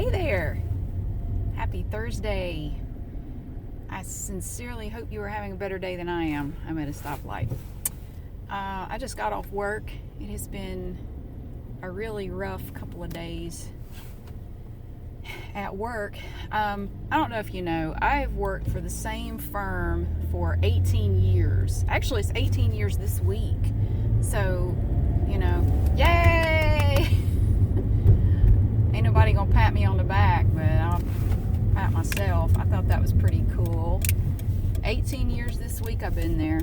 Hey there! Happy Thursday. I sincerely hope you are having a better day than I am. I'm at a stoplight. I just got off work. It has been a really rough couple of days at work. I don't know if you know, I've worked for the same firm for 18 years. Actually, it's 18 years this week. So, you know, yay! Ain't nobody gonna pat me on the back, but I'll pat myself. I thought that was pretty cool. 18 years this week I've been there.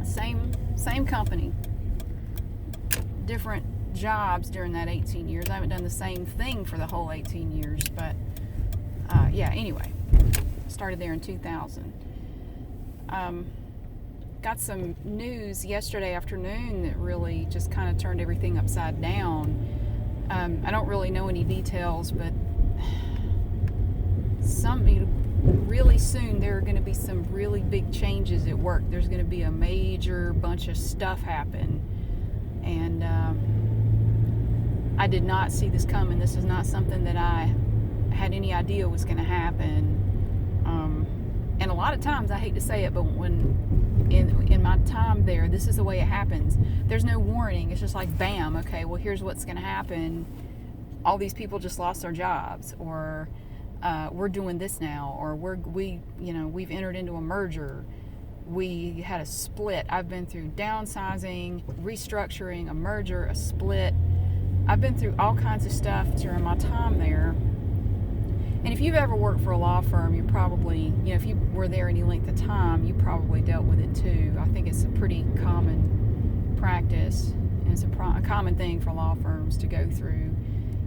Same company. Different jobs during that 18 years. I haven't done the same thing for the whole 18 years, but yeah, anyway. Started there in 2000. Got some news yesterday afternoon that really just kind of turned everything upside down. I don't really know any details, but really soon there are going to be some really big changes at work. There's going to be a major bunch of stuff happen, and I did not see this coming. This is not something that I had any idea was going to happen. And a lot of times, I hate to say it, but when in my time there, this is the way it happens. There's no warning. It's just like, bam, okay, well, here's what's going to happen. All these people just lost their jobs, or we're doing this now, or we've entered into a merger. We had a split. I've been through downsizing, restructuring, a merger, a split. I've been through all kinds of stuff during my time there. And if you've ever worked for a law firm, you probably, if you were there any length of time, you probably dealt with it too. I think it's a pretty common practice, and it's a common thing for law firms to go through,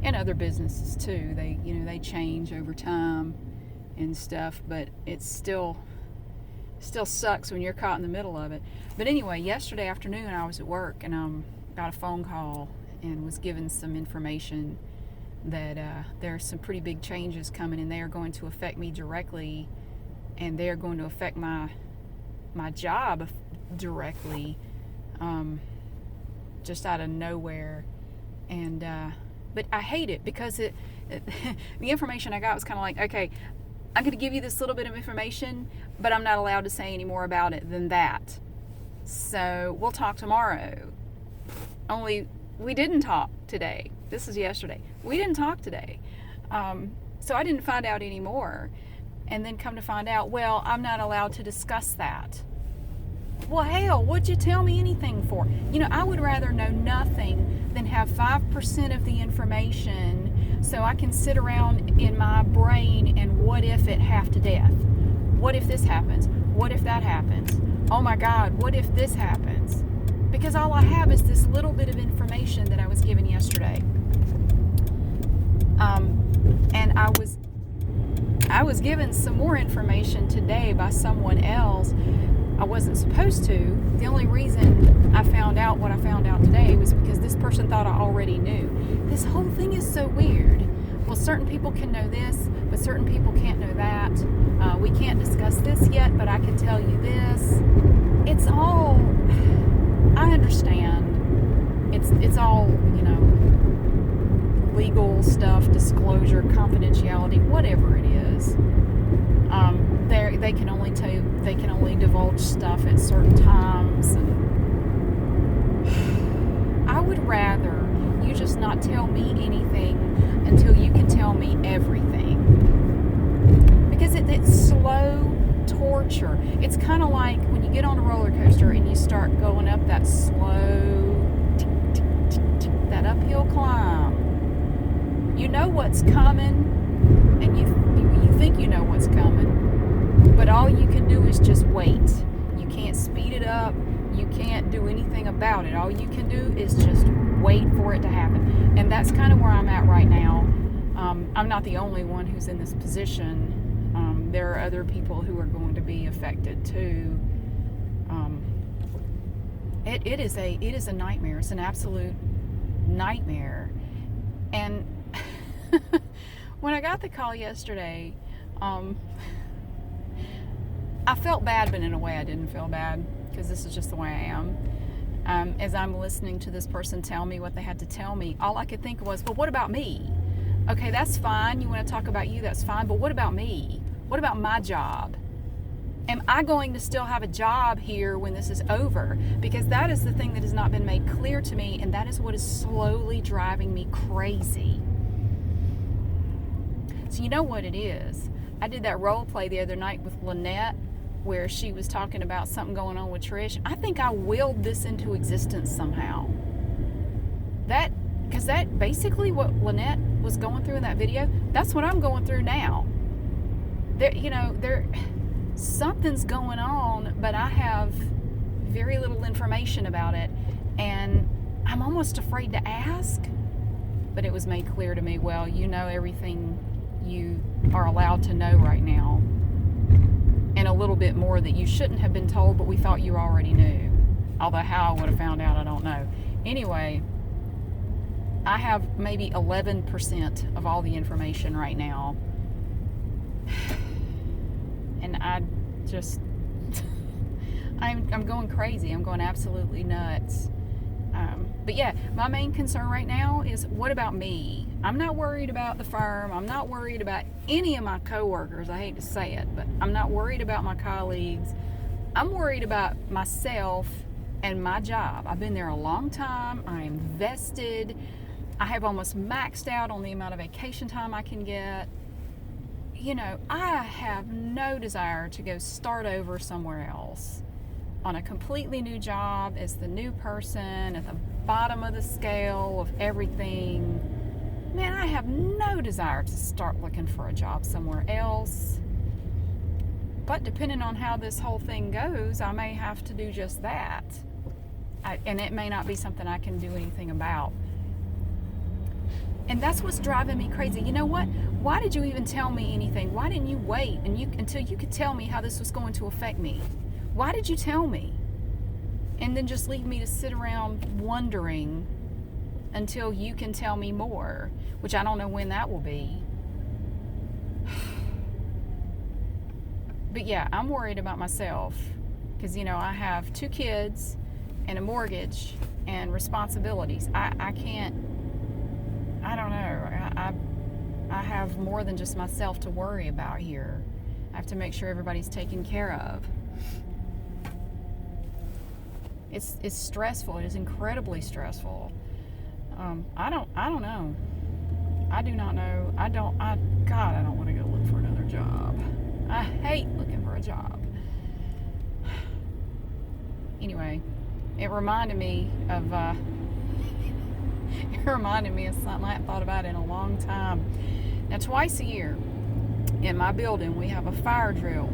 and other businesses too. They change over time and stuff, but it's still sucks when you're caught in the middle of it. But anyway, yesterday afternoon I was at work and got a phone call and was given some information that there are some pretty big changes coming, and they are going to affect me directly, and they are going to affect my job directly, just out of nowhere. And but I hate it because the information I got was kind of like, okay, I'm going to give you this little bit of information, but I'm not allowed to say any more about it than that. So we'll talk tomorrow. Only we didn't talk today. This is yesterday. We didn't talk today. So I didn't find out any more. And then come to find out, well, I'm not allowed to discuss that. Well, hell, what'd you tell me anything for? I would rather know nothing than have 5% of the information so I can sit around in my brain and what if it half to death? What if this happens? What if that happens? Oh my God, what if this happens? Because all I have is this little bit of information that I was given yesterday. And I was given some more information today by someone else. I wasn't supposed to. The only reason I found out what I found out today was because this person thought I already knew. This whole thing is so weird. Well, certain people can know this, but certain people can't know that. We can't discuss this yet, but I can tell you this. It's all, I understand. It's all, legal stuff, disclosure, confidentiality, whatever it is. They can only tell you, they can only divulge stuff at certain times. And I would rather you just not tell me anything until you can tell me everything. Because it's slow torture. It's kind of like when you get on a roller coaster and you start going up that slow, tick, tick, tick, tick, that uphill climb. You know what's coming, and you think you know what's coming, but all you can do is just wait. You can't speed it up. You can't do anything about it. All you can do is just wait for it to happen. And that's kind of where I'm at right now. I'm not the only one who's in this position. There are other people who are going to be affected too. It is a nightmare. It's an absolute nightmare. And when I got the call yesterday, I felt bad, but in a way I didn't feel bad, because this is just the way I am. As I'm listening to this person tell me what they had to tell me, all I could think was, well, what about me? Okay, that's fine. You want to talk about you, that's fine. But what about me? What about my job? Am I going to still have a job here when this is over? Because that is the thing that has not been made clear to me, and that is what is slowly driving me crazy. So you know what it is? I did that role play the other night with Lynette where she was talking about something going on with Trish. I think I willed this into existence somehow. Because that basically what Lynette was going through in that video, that's what I'm going through now. Something's going on, but I have very little information about it, and I'm almost afraid to ask. But it was made clear to me, well, you know everything you are allowed to know right now, and a little bit more that you shouldn't have been told, but we thought you already knew. Although how I would have found out, I don't know. Anyway, I have maybe 11% of all the information right now. And I just, I'm going crazy. I'm going absolutely nuts. But yeah, my main concern right now is, what about me? I'm not worried about the firm. I'm not worried about any of my coworkers. I hate to say it, but I'm not worried about my colleagues. I'm worried about myself and my job. I've been there a long time. I am vested. I have almost maxed out on the amount of vacation time I can get. You know, I have no desire to go start over somewhere else on a completely new job as the new person at the bottom of the scale of everything. Man, I have no desire to start looking for a job somewhere else. But depending on how this whole thing goes, I may have to do just that. And it may not be something I can do anything about. And that's what's driving me crazy. You know what? Why did you even tell me anything? Why didn't you wait until you could tell me how this was going to affect me? Why did you tell me? And then just leave me to sit around wondering until you can tell me more, which I don't know when that will be. But yeah, I'm worried about myself because, you know, I have 2 kids and a mortgage and responsibilities. I can't, I don't know. I have more than just myself to worry about here. I have to make sure everybody's taken care of. It's stressful. It is incredibly stressful. I don't know. I do not know. I don't want to go look for another job. I hate looking for a job. Anyway, it reminded me of something I hadn't thought about in a long time. Now, twice a year in my building, we have a fire drill.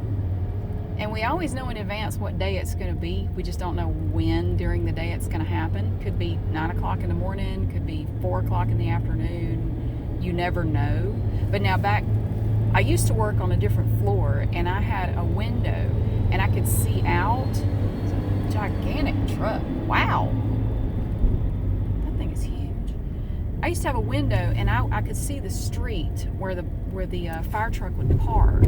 And we always know in advance what day it's going to be. We just don't know when during the day it's going to happen. Could be 9 o'clock in the morning, could be 4 o'clock in the afternoon. You never know. But now I used to work on a different floor, and I had a window, and I could see out. It's a gigantic truck. Wow. That thing is huge. I used to have a window, and I could see the street where the fire truck would park.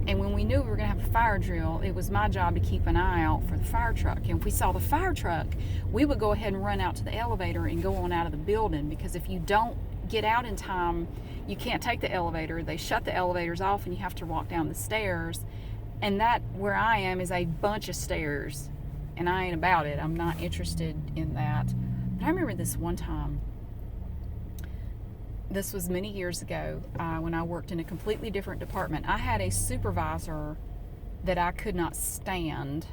And when we knew we were going to have a fire drill, it was my job to keep an eye out for the fire truck. And if we saw the fire truck, we would go ahead and run out to the elevator and go on out of the building, because if you don't get out in time, you can't take the elevator. They shut the elevators off and you have to walk down the stairs. And that, where I am, is a bunch of stairs. And I ain't about it. I'm not interested in that. But I remember this one time. This was many years ago when I worked in a completely different department. I had a supervisor that I could not stand.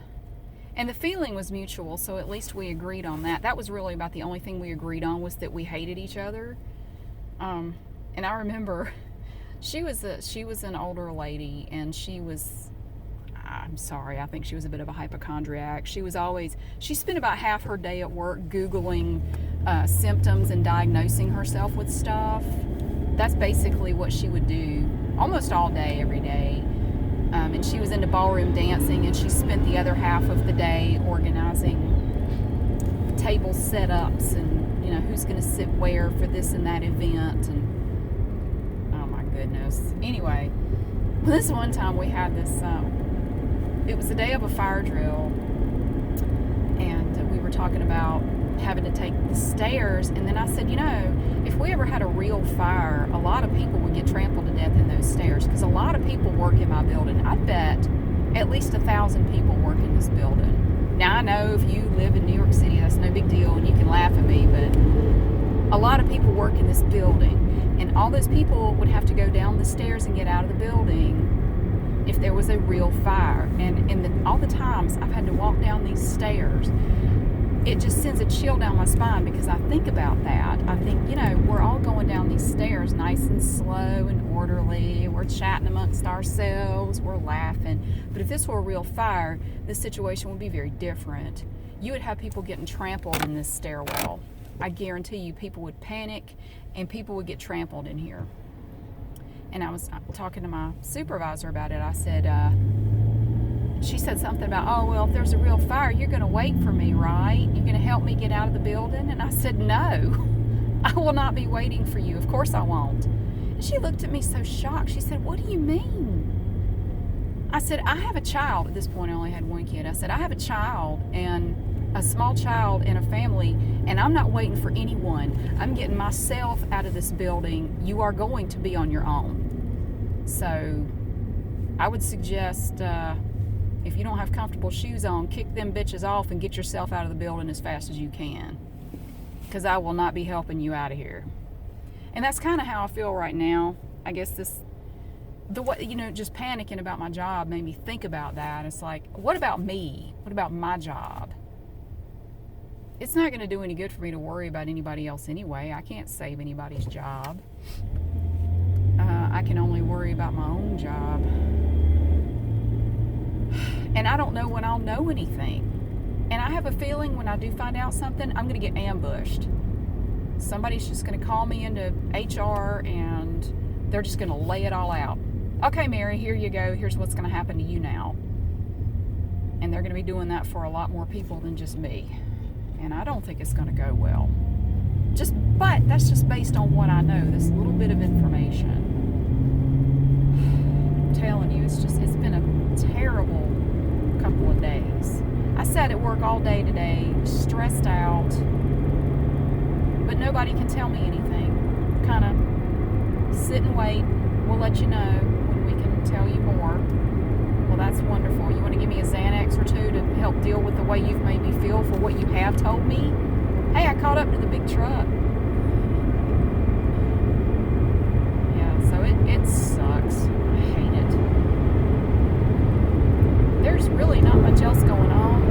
And the feeling was mutual, so at least we agreed on that. That was really about the only thing we agreed on, was that we hated each other. And I remember she was an older lady, and she was, I'm sorry, I think she was a bit of a hypochondriac. She spent about half her day at work Googling symptoms and diagnosing herself with stuff. That's basically what she would do almost all day, every day. And she was into ballroom dancing, and she spent the other half of the day organizing table setups and, you know, who's going to sit where for this and that event. And oh my goodness. Anyway, this one time we had this, it was the day of a fire drill, and we were talking about having to take the stairs. And then I said, you know, if if we ever had a real fire, a lot of people would get trampled to death in those stairs, because a lot of people work in my building. I bet at least 1,000 people work in this building. Now, I know if you live in New York City, that's no big deal, and you can laugh at me, but a lot of people work in this building, and all those people would have to go down the stairs and get out of the building if there was a real fire. And all the times I've had to walk down these stairs, it just sends a chill down my spine, because I think about that. I think, you know, we're all going down these stairs nice and slow and orderly. We're chatting amongst ourselves. We're laughing. But if this were a real fire, this situation would be very different. You would have people getting trampled in this stairwell. I guarantee you, people would panic and people would get trampled in here. And I was talking to my supervisor about it. I said, she said something about, oh, well, if there's a real fire, you're going to wait for me, right? You're going to help me get out of the building? And I said, no, I will not be waiting for you. Of course I won't. And she looked at me so shocked. She said, what do you mean? I said, I have a child. At this point, I only had one kid. I said, I have a child, and a small child in a family, and I'm not waiting for anyone. I'm getting myself out of this building. You are going to be on your own. So I would suggest, if you don't have comfortable shoes on, kick them bitches off and get yourself out of the building as fast as you can, because I will not be helping you out of here. And that's kind of how I feel right now. I guess just panicking about my job made me think about that. It's like, what about me? What about my job? It's not going to do any good for me to worry about anybody else anyway. I can't save anybody's job. I can only worry about my own job. And I don't know when I'll know anything. And I have a feeling when I do find out something, I'm going to get ambushed. Somebody's just going to call me into HR, and they're just going to lay it all out. Okay, Mary, here you go. Here's what's going to happen to you now. And they're going to be doing that for a lot more people than just me. And I don't think it's going to go well. But that's just based on what I know, this little bit of information. I'm telling you, it's been a terrible couple of days. I sat at work all day today, stressed out, but nobody can tell me anything. Kind of sit and wait. We'll let you know when we can tell you more. Well, that's wonderful. You want to give me a Xanax or two to help deal with the way you've made me feel for what you have told me? Hey, I caught up to the big truck. Yeah, so it sucks. I hate it. There's really not much else going on.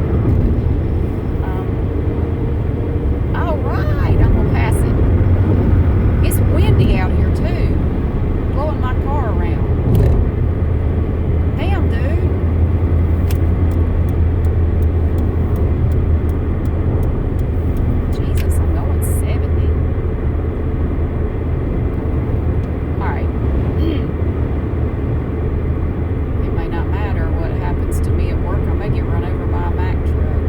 All right, I'm going to pass it. It's windy out here, too. Blowing my car around. Damn, dude. Jesus, I'm going 70. All right. It may not matter what happens to me at work. I may get run over by a Mack truck.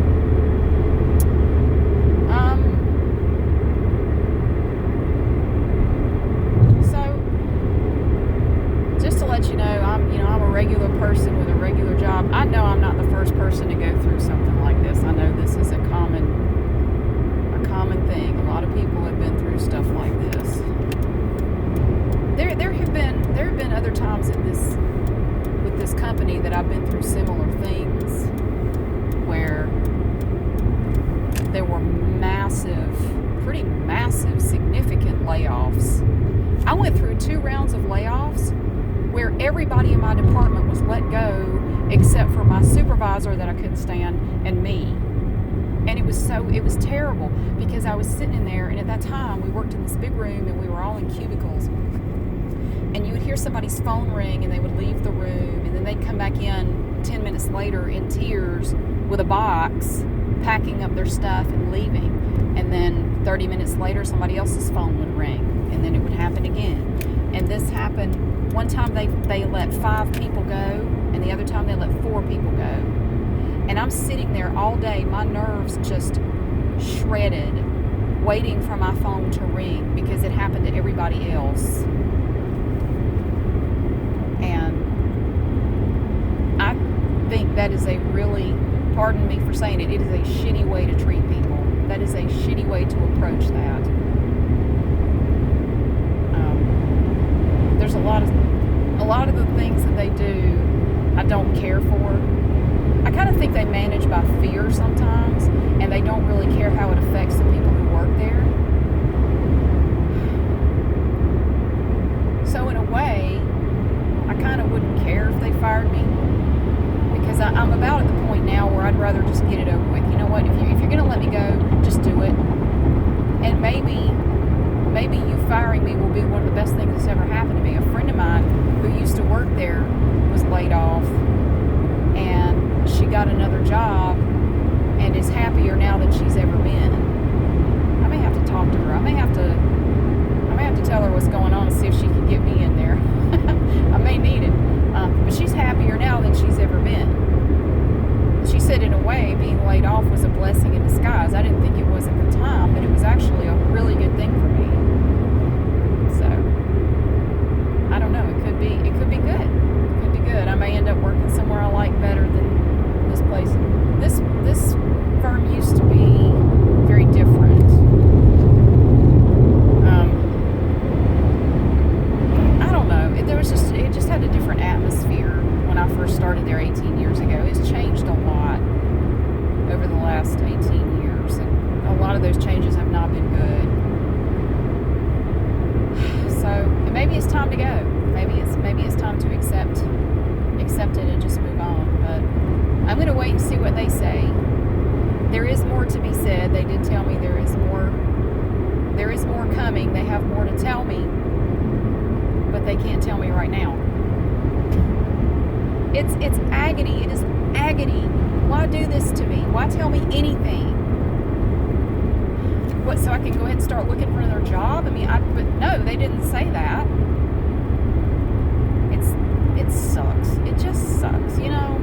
Just to let you know, I'm a regular person with a regular job. I know I'm not the first person to go through something like this. I know this is a common thing. A lot of people have been through stuff like this. There have been other times with this company that I've been through similar things, where there were pretty massive, significant layoffs. I went through 2 rounds of layoffs where everybody in my department was let go except for my supervisor that I couldn't stand and me. And it was terrible, because I was sitting in there, and at that time we worked in this big room and we were all in cubicles, and you would hear somebody's phone ring and they would leave the room, and then they'd come back in 10 minutes later in tears with a box, packing up their stuff and leaving. And then 30 minutes later somebody else's phone would ring, and then it would happen again. And this happened one time. They let 5 people go, and the other time they let 4 people go. And I'm sitting there all day, my nerves just shredded, waiting for my phone to ring, because it happened to everybody else. And I think that is a really, pardon me for saying it, it is a shitty way to treat people. That is a shitty way to approach that. things that they do, I don't care for. I kind of think they manage by fear sometimes, and they don't really care how it affects the people who work there. So in a way, I kind of wouldn't care if they fired me, because I'm about at the point now where I'd rather just get it over with. You know what? If you're going to let me go, just do it. And maybe you firing me will be one of the best things that's ever happened to me. A friend of mine who used to work there was laid off, and she got another job and is happier now than she's ever been. I may have to talk to her. I may have to tell her what's going on and see if she can get me in there. I may need it. But she's happier now than she's ever been. She said, in a way, being laid off was a blessing in disguise. I didn't think it was at the time, but it was actually a really good thing for me. So, I don't know. It could be good. It could be good. I may end up working somewhere I like better than this place. This firm used to be very different. I don't know. It just had a different atmosphere when I first started there 18 years ago. It's changed a lot over the last 18 years, and a lot of those changes have not been good. So maybe it's time to go. Maybe it's time to accept it and just move on. But I'm going to wait and see what they say. There is more to be said. They did tell me there is more coming. They have more to tell me, but they can't tell me right now. It's agony. It is agony. Why do this to me? Why tell me anything? What, so I can go ahead and start looking for another job? I mean, but no, they didn't say that. It sucks. It just sucks, you know?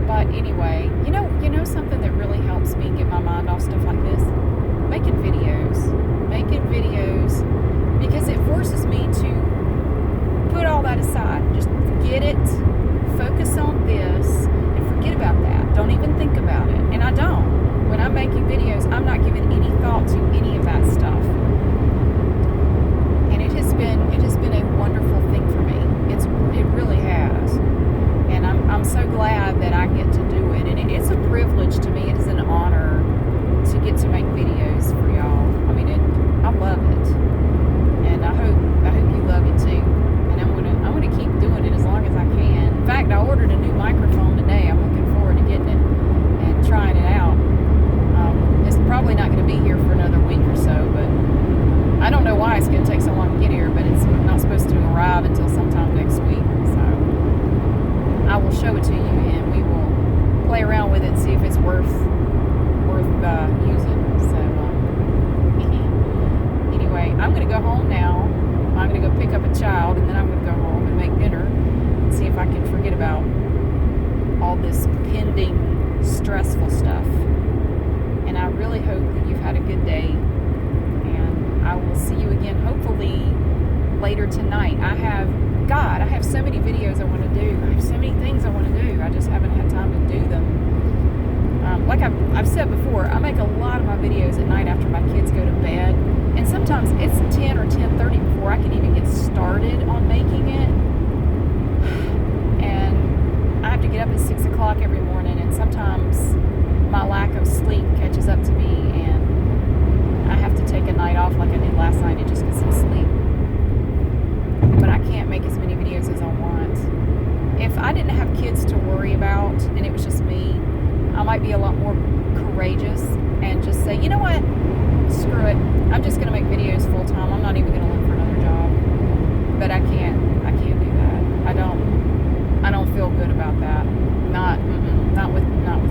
But anyway, you know something that really helps me get my mind off stuff like this? Making videos, because it forces me to put all that aside. Just forget it, focus on this, and forget about that. Don't even think about it. And I don't. When I'm making videos, I'm not giving any thought to any of that stuff. And it has been a wonderful thing for me. It really has. And I'm so glad that I get to do it. And it's a privilege to me. It is an honor to get to make videos for y'all. I mean, I love it. And I hope you love it too. And I'm gonna keep doing it as long as I can. In fact, I ordered a new microphone today. I'm looking forward to getting it and trying it out. It's probably not going to be here for another week or so, but I don't know why it's going to take so long to get here, but it's not supposed to arrive until sometime next week. So I will show it to you, and we will play around with it and see if it's worth using. So anyway, I'm going to go home now. I'm going to go pick up a child, and then I'm going to go home and make dinner and see if I can forget about all this pending stressful stuff. And I really hope that you've had a good day, and I will see you again hopefully later tonight. I have so many videos I want to do. I have so many things I want to do. I just haven't had time to do them. Like I've said before, I make a lot of my videos at night after my kids go to bed, and sometimes it's 10 or 10:30 before I can even get started on making it. And I have to get up at 6 o'clock every morning, and sometimes my lack of sleep catches up to me, and I have to take a night off like I did last night and just get some sleep. But I can't make as many videos as I want. If I didn't have kids to worry about and it was just me, I might be a lot more courageous and just say, you know what, screw it. I'm just going to make videos full time. I'm not even going to look for another job. But I can't do that. I don't feel good about that. Not with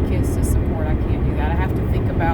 kids to support. I can't do that. I have to think about